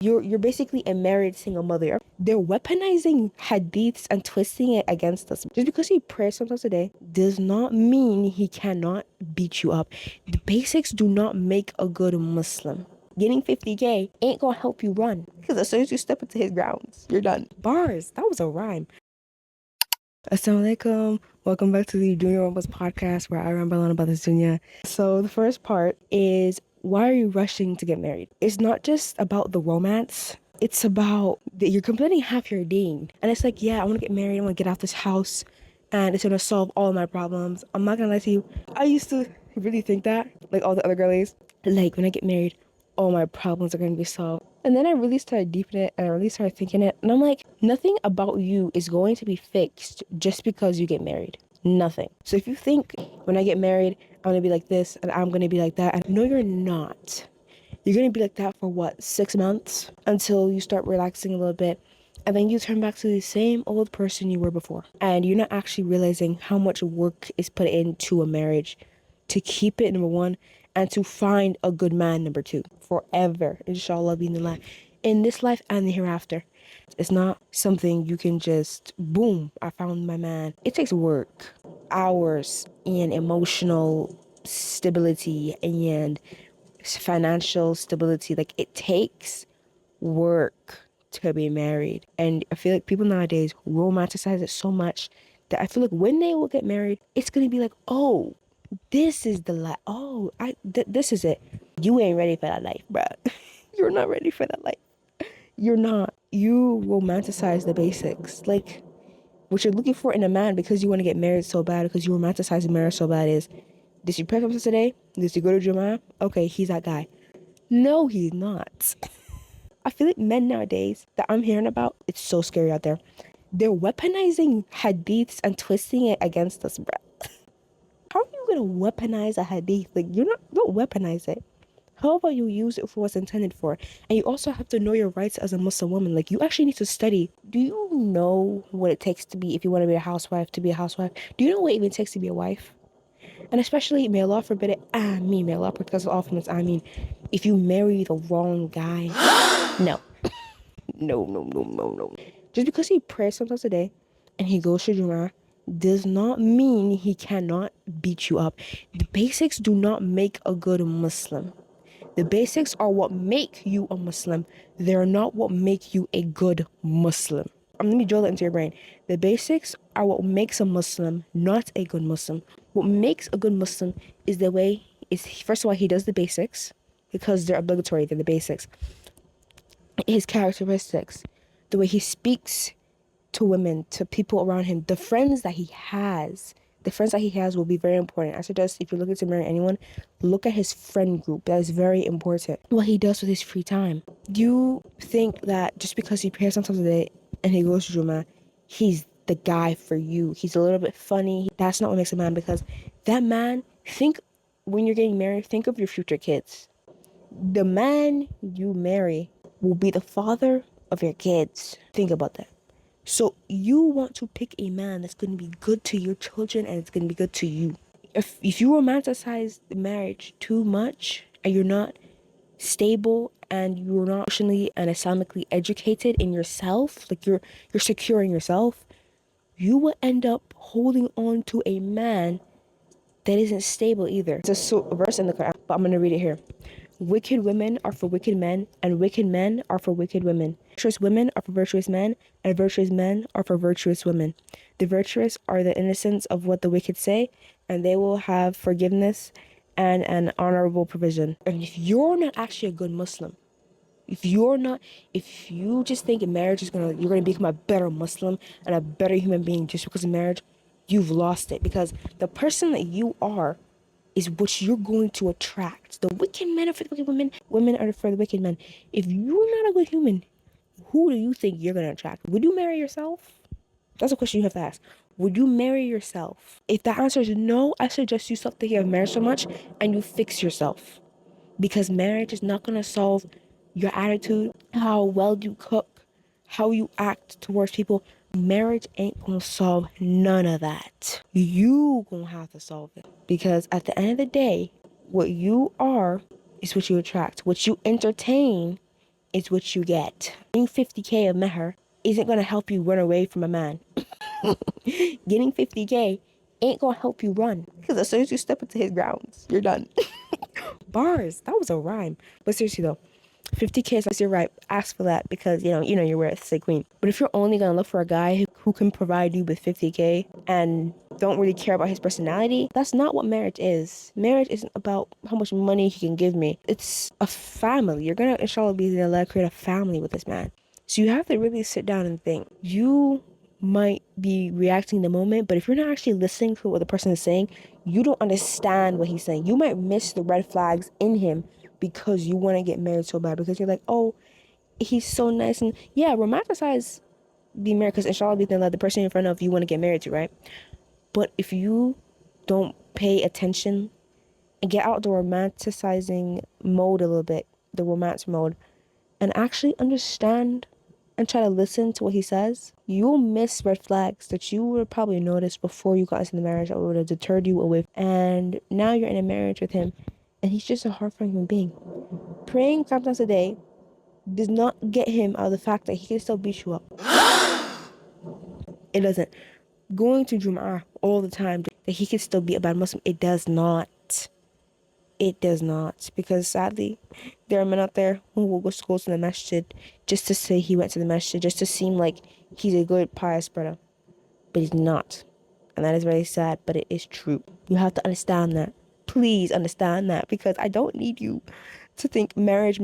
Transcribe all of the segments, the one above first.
You're basically a married single mother. They're weaponizing hadiths and twisting it against us. Just because he prays sometimes a day does not mean he cannot beat you up. The basics do not make a good Muslim. Getting 50K ain't gonna help you run. Because as soon as you step into his grounds, you're done. Bars. That was a rhyme. Assalamu Alaikum. Welcome back to the Junior Rumbles podcast where I ramble on about this dunya. So the first part is, why are you rushing to get married? It's not just about the romance. It's about that you're completing half your deen. And it's like, yeah, I want to get married. I want to get out this house and it's going to solve all of my problems. I'm not going to lie to you. I used to really think that, like all the other girlies, like when I get married, all my problems are going to be solved. And then I really started deepening it and I really started thinking it. And I'm like, nothing about you is going to be fixed just because you get married. Nothing. So if you think when I get married, I'm going to be like this and I'm going to be like that. And no, you're not. You're going to be like that for what, 6 months until you start relaxing a little bit. And then you turn back to the same old person you were before. And you're not actually realizing how much work is put into a marriage to keep it, number one, and to find a good man, number two, forever, inshallah, be in the life, in this life and the hereafter. It's not something you can just, boom, I found my man. It takes work, hours, and emotional stability and financial stability. Like, it takes work to be married. And I feel like people nowadays romanticize it so much that I feel like when they will get married, it's going to be like, oh, this is the life. Oh, this is it. You ain't ready for that life, bruh. You're not ready for that life. You're not. You romanticize the basics. Like, what you're looking for in a man because you want to get married so bad, because you romanticize marriage so bad is, did you pray for today? Did you go to Jummah? Okay, he's that guy. No, he's not. I feel like men nowadays that I'm hearing about, it's so scary out there. They're weaponizing hadiths and twisting it against us, bruh. How are you gonna weaponize a hadith? Like, don't weaponize it. How about you use it for what's intended for? And you also have to know your rights as a Muslim woman. Like, you actually need to study. Do you know what it takes to be, if you want to be a housewife, to be a housewife? Do you know what it even takes to be a wife? And especially, may Allah forbid it, may Allah protect us all from this, if you marry the wrong guy. No. No. Just because he prays sometimes a day and he goes to Jummah does not mean he cannot beat you up. The basics do not make a good Muslim. The basics are what make you a Muslim. They're not what make you a good Muslim. Let me drill that into your brain. The basics are what makes a Muslim not a good Muslim. What makes a good Muslim is first of all, he does the basics because they're obligatory, they're the basics. His characteristics, the way he speaks to women, to people around him, the friends that he has will be very important. I suggest if you're looking to marry anyone, look at his friend group. That is very important. What he does with his free time. Do you think that just because he prays sometimes a day and he goes to Jummah, he's the guy for you? He's a little bit funny. That's not what makes a man, because that man, when you're getting married, think of your future kids. The man you marry will be the father of your kids. Think about that. So you want to pick a man that's going to be good to your children and it's going to be good to you. If you romanticize the marriage too much and you're not stable and you're not emotionally and Islamically educated in yourself, like you're secure in yourself, you will end up holding on to a man that isn't stable either. It's a verse in the Quran, but I'm going to read it here. Wicked women are for wicked men, and wicked men are for wicked women. Virtuous women are for virtuous men, and virtuous men are for virtuous women. The virtuous are the innocents of what the wicked say, and they will have forgiveness and an honorable provision. And if you're not actually a good Muslim, if you just think marriage you're gonna become a better Muslim and a better human being just because of marriage, you've lost it. Because the person that you are is what you're going to attract. The wicked men are for the wicked women. Women are for the wicked men. If you're not a good human, who do you think you're going to attract? Would you marry yourself? That's a question you have to ask. Would you marry yourself? If the answer is no, I suggest you stop thinking of marriage so much and you fix yourself. Because marriage is not going to solve your attitude, how well you cook, how you act towards people. Marriage ain't gonna solve none of that. You gonna have to solve it. Because at the end of the day, what you are is what you attract. What you entertain is what you get. Getting 50K of mehr isn't going to help you run away from a man. Getting 50K ain't going to help you run. Because as soon as you step into his grounds, you're done. Bars. That was a rhyme. But seriously though, 50K is you're right. Ask for that because you know you're worth say queen. But if you're only gonna look for a guy who can provide you with 50K and don't really care about his personality, that's not what marriage is. Marriage isn't about how much money he can give me. It's a family. You're gonna inshallah be able to create a family with this man. So you have to really sit down and think. You might be reacting in the moment, but if you're not actually listening to what the person is saying, you don't understand what he's saying. You might miss the red flags in him because you want to get married so bad, because you're like, oh, he's so nice. And yeah, romanticize being married because inshallah the person in front of you want to get married to, right? But if you don't pay attention and get out the romanticizing mode a little bit, the romance mode, and actually understand and try to listen to what he says, you'll miss red flags that you would have probably noticed before you got into the marriage that would have deterred you away. And now you're in a marriage with him and he's just a hard-working human being. Praying 5 times a day does not get him out of the fact that he can still beat you up. It doesn't. Going to Jum'ah all the time that he can still be a bad Muslim, it does not. It does not. Because sadly, there are men out there who will go to the masjid just to say he went to the masjid, just to seem like he's a good, pious brother. But he's not. And that is very sad, but it is true. You have to understand that. Please understand that, because I don't need you to think marriage,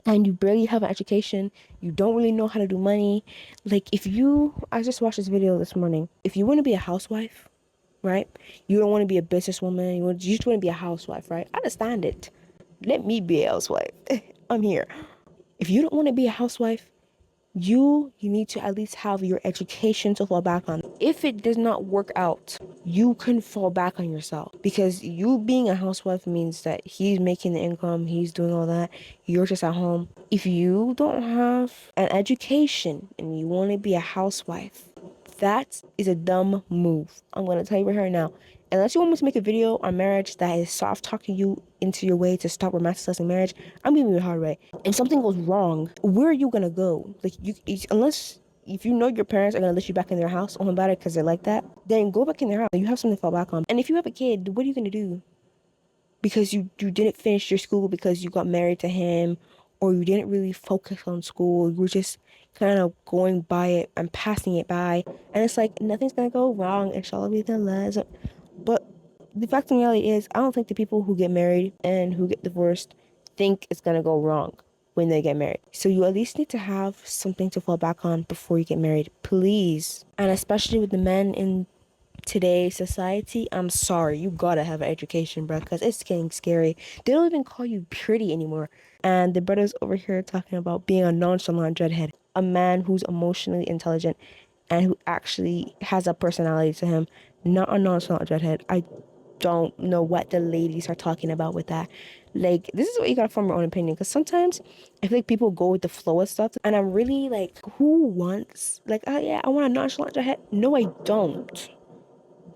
and you barely have an education, you don't really know how to do money. Like I just watched this video this morning. If you want to be a housewife, right? You don't want to be a businesswoman. You just want to be a housewife, right? I understand it. Let me be a housewife. I'm here. If you don't want to be a housewife, you need to at least have your education to fall back on. If it does not work out, you can fall back on yourself, because you being a housewife means that he's making the income, he's doing all that, you're just at home. If you don't have an education and you want to be a housewife, that is a dumb move. I'm going to tell you right here now. Unless you want me to make a video on marriage that is soft talking you into your way to stop romanticizing marriage, I'm giving you the hard way. If something goes wrong, where are you gonna go? Like unless if you know your parents are gonna let you back in their house on about it because they're like that, then go back in their house. You have something to fall back on. And if you have a kid, what are you gonna do? Because you didn't finish your school because you got married to him, or you didn't really focus on school. You were just kind of going by it and passing it by, and it's like nothing's gonna go wrong. Inshallah, but the fact of the reality is, I don't think the people who get married and who get divorced think it's gonna go wrong when they get married. So you at least need to have something to fall back on before you get married, please. And especially with the men in today's society, I'm sorry, you gotta have an education, bro, because it's getting scary. They don't even call you pretty anymore. And the brother's over here talking about being a non-chalont dreadhead, a man who's emotionally intelligent and who actually has a personality to him, not a non-chalont dreadhead. I don't know what the ladies are talking about with that. Like, this is what you gotta form your own opinion, because sometimes I feel like people go with the flow of stuff, and I'm really like, who wants, like, oh yeah, I want a nonchalant dreadhead? No, I don't.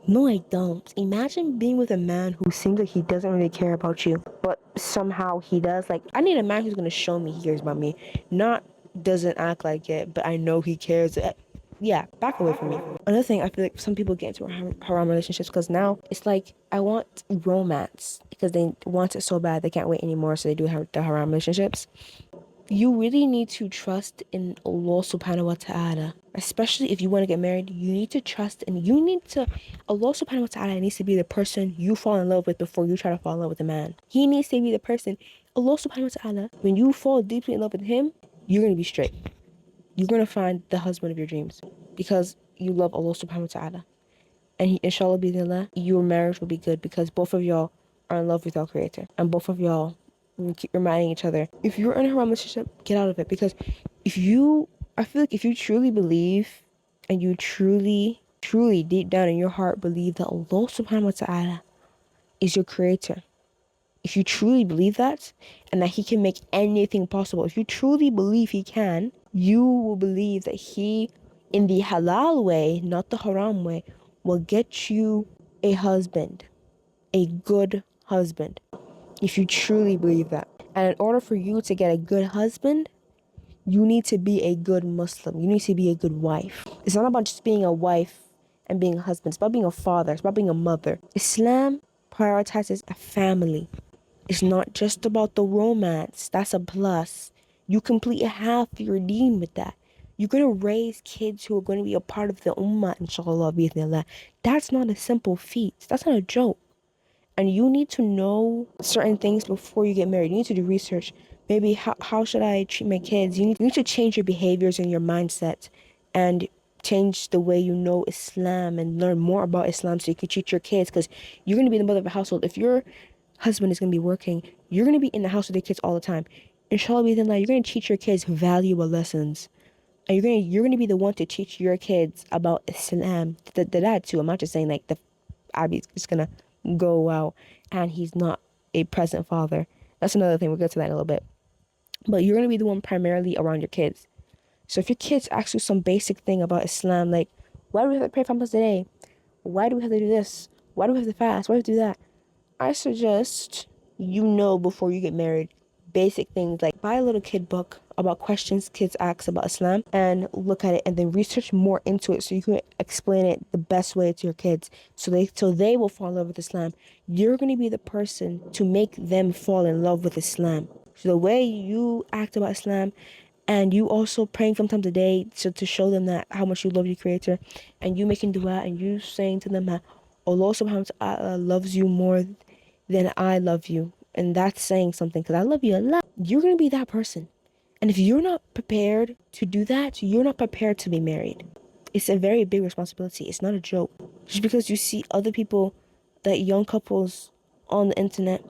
No, I don't. Imagine being with a man who seems like he doesn't really care about you, but somehow he does. Like, I need a man who's gonna show me he cares about me, not doesn't act like it, but I know he cares. Yeah, back away from me. Another thing, I feel like some people get into haram relationships because now it's like, I want romance, because they want it so bad they can't wait anymore, so they do have the haram relationships. You really need to trust in Allah subhanahu wa ta'ala. Especially if you want to get married, you need to trust, and Allah subhanahu wa ta'ala needs to be the person you fall in love with before you try to fall in love with a man. He needs to be the person, Allah subhanahu wa ta'ala, when you fall deeply in love with him, you're going to be straight. You're going to find the husband of your dreams because you love Allah subhanahu wa ta'ala. And inshallah, bismillah, your marriage will be good because both of y'all are in love with our creator. And both of y'all will keep reminding each other. If you're in a relationship, get out of it. Because I feel like if you truly believe, and you truly deep down in your heart believe that Allah subhanahu wa ta'ala is your creator, if you truly believe that, and that he can make anything possible, if you truly believe he can, you will believe that he, in the halal way, not the haram way, will get you a husband, a good husband, if you truly believe that. And in order for you to get a good husband, you need to be a good Muslim. You need to be a good wife. It's not about just being a wife and being a husband. It's about being a father. It's about being a mother. Islam prioritizes a family. It's not just about the romance. That's a plus. You complete half your deen with that. You're going to raise kids who are going to be a part of the ummah, inshallah, bi'ithnillah. That's not a simple feat. That's not a joke. And you need to know certain things before you get married. You need to do research. Maybe how should I treat my kids? You need to change your behaviors and your mindset and change the way you know Islam and learn more about Islam so you can treat your kids, because you're going to be the mother of a household. If your husband is going to be working, you're going to be in the house with your kids all the time. Inshallah, you're going to teach your kids valuable lessons. And you're going to be the one to teach your kids about Islam. The dad too. I'm not just saying like the Abby's just going to go out and he's not a present father. That's another thing. We'll get to that in a little bit. But you're going to be the one primarily around your kids. So if your kids ask you some basic thing about Islam, like, why do we have to pray 5 times a day? Why do we have to do this? Why do we have to fast? Why do we have to do that? I suggest you know before you get married basic things, like buy a little kid book about questions kids ask about Islam and look at it and then research more into it so you can explain it the best way to your kids so they will fall in love with Islam. You're going to be the person to make them fall in love with Islam. So the way you act about Islam, and you also praying sometimes a day to show them that how much you love your creator, and you making dua and you saying to them that Allah subhanahu wa ta'ala loves you more than I love you. And that's saying something, because I love you a lot. You're going to be that person. And if you're not prepared to do that, you're not prepared to be married. It's a very big responsibility. It's not a joke. Just because you see other people, that young couples on the internet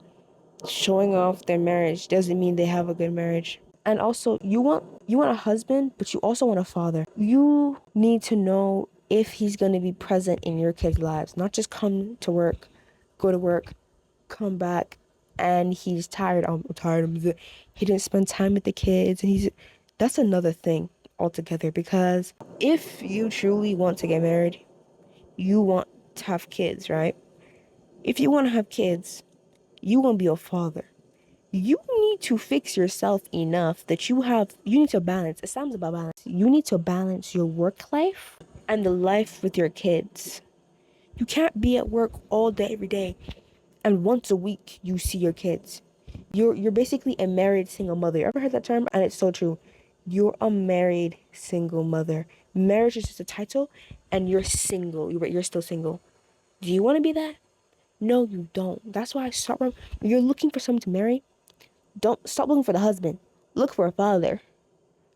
showing off their marriage doesn't mean they have a good marriage. And also, you want a husband, but you also want a father. You need to know if he's going to be present in your kids' lives, not just come to work, go to work, come back, and he's tired. I'm tired. He didn't spend time with the kids, and that's another thing altogether. Because if you truly want to get married, you want to have kids, right? If you want to have kids, you want to be a father. You need to fix yourself enough that you need to balance. Islam's about balance. You need to balance your work life and the life with your kids. You can't be at work all day, every day, and once a week you see your kids. You're basically a married single mother. You ever heard that term? And it's so true. You're a married single mother. Marriage is just a title, and you're single. You're still single. Do you want to be that? No, you don't. That's why when you're looking for someone to marry, don't stop looking for the husband. Look for a father.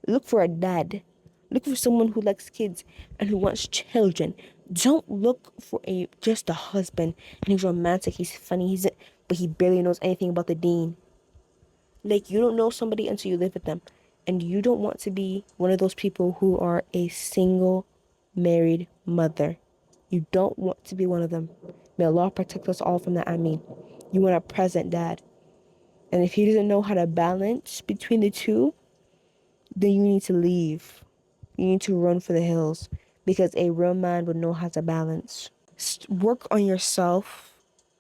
Look for a dad. Look for someone who likes kids and who wants children. Don't look for just a husband and he's romantic, he's funny, but he barely knows anything about the deen. Like, you don't know somebody until you live with them. And you don't want to be one of those people who are a single married mother. You don't want to be one of them. May Allah protect us all from that. You want a present dad. And if he doesn't know how to balance between the two, then you need to leave. You need to run for the hills, because a real man would know how to balance. Work on yourself,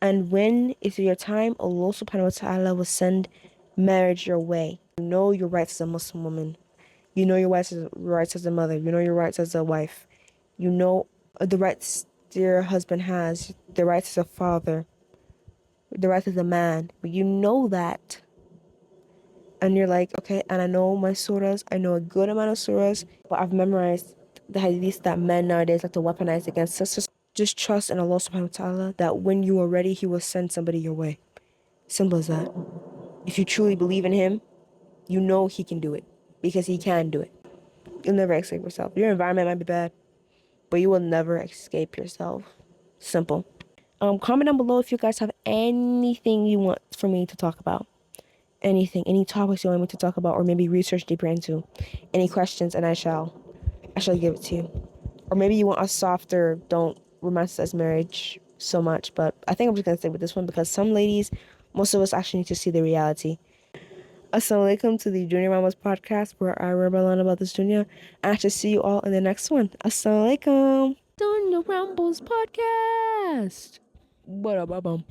and when it's your time, Allah subhanahu wa ta'ala will send marriage your way. You know your rights as a Muslim woman. You know your rights as a mother. You know your rights as a wife. You know the rights your husband has, the rights as a father, the rights as a man. But you know that. And you're like, okay, and I know my surahs. I know a good amount of surahs, but I've memorized the hadith that men nowadays like to weaponize against us. Just trust in Allah subhanahu wa ta'ala that when you are ready, He will send somebody your way. Simple as that. If you truly believe in Him, you know He can do it, because He can do it. You'll never escape yourself. Your environment might be bad, but you will never escape yourself. Simple. Comment down below if you guys have anything you want for me to talk about. Anything, any topics you want me to talk about, or maybe research deeper into. Any questions, and I shall give it to you. Or maybe you want a softer, don't romanticize marriage so much, but I think I'm just gonna stay with this one, because some ladies, most of us actually need to see the reality. Assalamu Alaikum to the Junior Mamas podcast, where I rebel on about this dunya. And I shall see you all in the next one. Assalamu Alaikum. Dunya Rambles podcast. What up, bum?